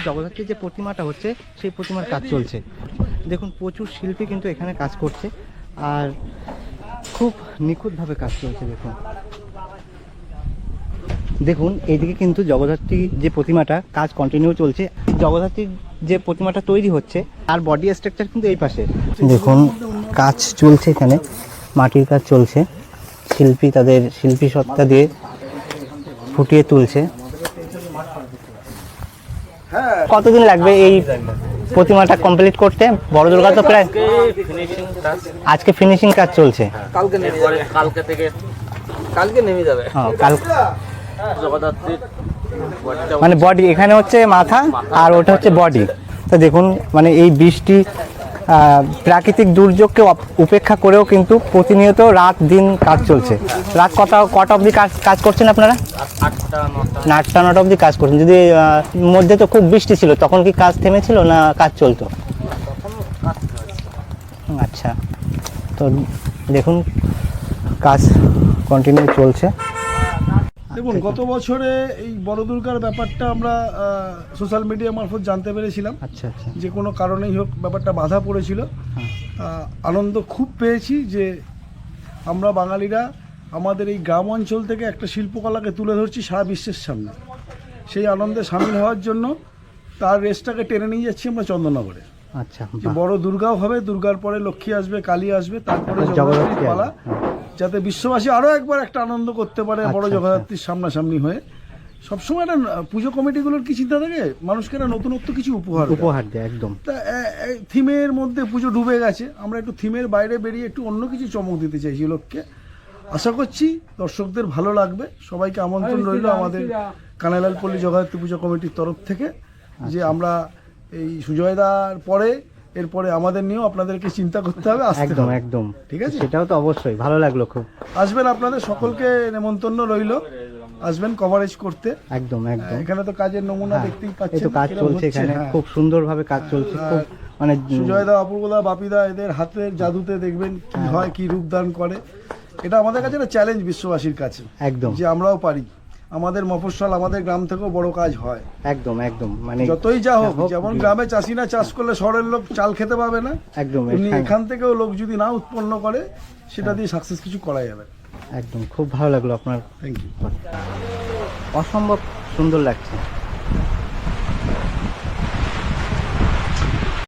জগদ্ধাত্রীর যে প্রতিমাটা হচ্ছে সেই প্রতিমার কাজ চলছে। দেখুন প্রচুর শিল্পী কিন্তু এখানে কাজ করছে আর খুব নিখুঁতভাবে কাজ চলছে। দেখুন এইদিকে কিন্তু জগদ্ধাত্রী যে প্রতিমাটা কাজ কন্টিনিউ চলছে। জগদ্ধাত্রীর যে প্রতিমাটা তৈরি হচ্ছে আর বডি স্ট্রাকচার কিন্তু এই পাশে। দেখুন কাজ চলছে, এখানে মাটির কাজ চলছে, শিল্পী তাদের শিল্পী সত্তা দিয়ে ফুটিয়ে তুলছে। কতদিন লাগবে এই প্রতিমাটা কমপ্লিট করতে? বড় দুর্গা তো প্রায় আজকে ফিনিশিং কাজ চলছে, কালকে নেমে যাবে। মানে বডি এখানে হচ্ছে মাথা আর ওটা হচ্ছে বডি। তো দেখুন মানে এই বৃষ্টি প্রাকৃতিক দুর্যোগকে উপেক্ষা করেও কিন্তু প্রতিনিয়ত রাত দিন কাজ চলছে। রাত কটা অবধি কাজ করছেন আপনারা? 8টা-9টা অবধি কাজ করছেন। যদি মধ্যে তো খুব বৃষ্টি ছিল, তখন কি কাজ থেমেছিল না কাজ চলতো? আচ্ছা, তো দেখুন কাজ কন্টিনিউ চলছে। দেখুন গত বছরে এই বড় দুর্গার ব্যাপারটা আমরা সোশ্যাল মিডিয়া মারফত জানতে পেরেছিলাম। আচ্ছা, যে কোনো কারণেই হোক ব্যাপারটা বাধা পড়েছিল। আনন্দ খুব পেয়েছি যে আমরা বাঙালিরা আমাদের এই গ্রাম অঞ্চল থেকে একটা শিল্পকলাকে তুলে ধরছি সারা বিশ্বের সামনে। সেই আনন্দে সামিল হওয়ার জন্য তার রেসটাকে টেনে নিয়ে যাচ্ছি আমরা চন্দননগরে। আচ্ছা, যে বড় দুর্গাও হবে, দুর্গার পরে লক্ষ্মী আসবে, কালী আসবে, তারপরে জগদ্ধাত্রীর পালা, যাতে বিশ্ববাসী আরও একবার একটা আনন্দ করতে পারে বড় জগদ্ধাত্রীর সামনাসামনি হয়ে। সবসময় একটা পুজো কমিটিগুলোর কি চিন্তা থাকে, মানুষকে একটা নতুনত্ব কিছু উপহার দেয়। একদম তা থিমের মধ্যে পুজো ডুবে গেছে, আমরা একটু থিমের বাইরে বেরিয়ে একটু অন্য কিছু চমক দিতে চাইছি লোককে। আশা করছি দর্শকদের ভালো লাগবে। সবাইকে আমন্ত্রণ রইল আমাদের কানাইলাল পল্লী জগদ্ধাত্রী পুজো কমিটির তরফ থেকে, যে আমরা এই সুজয়দার পরে এরপরে আমাদের নিয়েও আপনাদেরকে চিন্তা করতে হবে। একদম একদম ঠিক আছে, সেটাও তো অবশ্যই ভালো লাগলো খুব। আসবেন, আপনাদের সকলকে নেমন্তন্ন রইল, আসবেন কভারেজ করতে। একদম একদম, এখানে তো কাজের নমুনা দেখতেই পাচ্ছেন, তো কাজ চলছে এখানে খুব সুন্দরভাবে কাজ চলছে। খুব মানে সুজয়দা, অপূর্বদা, বাপিদা এদের হাতের জাদুতে দেখবেন কি হয়, কি রূপদান করে। এটা আমাদের কাছে একটা চ্যালেঞ্জ বিশ্ববাসীর কাছে, একদম, যে আমরাও পারি। আমাদের মফস্বল, আমাদের গ্রাম থেকেও বড় কাজ হয়। একদম একদম, মানে যতই যা হোক, যেমন গ্রামে চাষিরা চাষ করলে শহরের লোক চাল খেতে পাবে না, একদম এখান থেকেও লোক যদি না উৎপন্ন করে সেটা দিয়ে সাকসেস কিছু করা যাবে। একদম খুব ভালো লাগলো আপনার। Thank you. অসম্ভব সুন্দর লাগছে।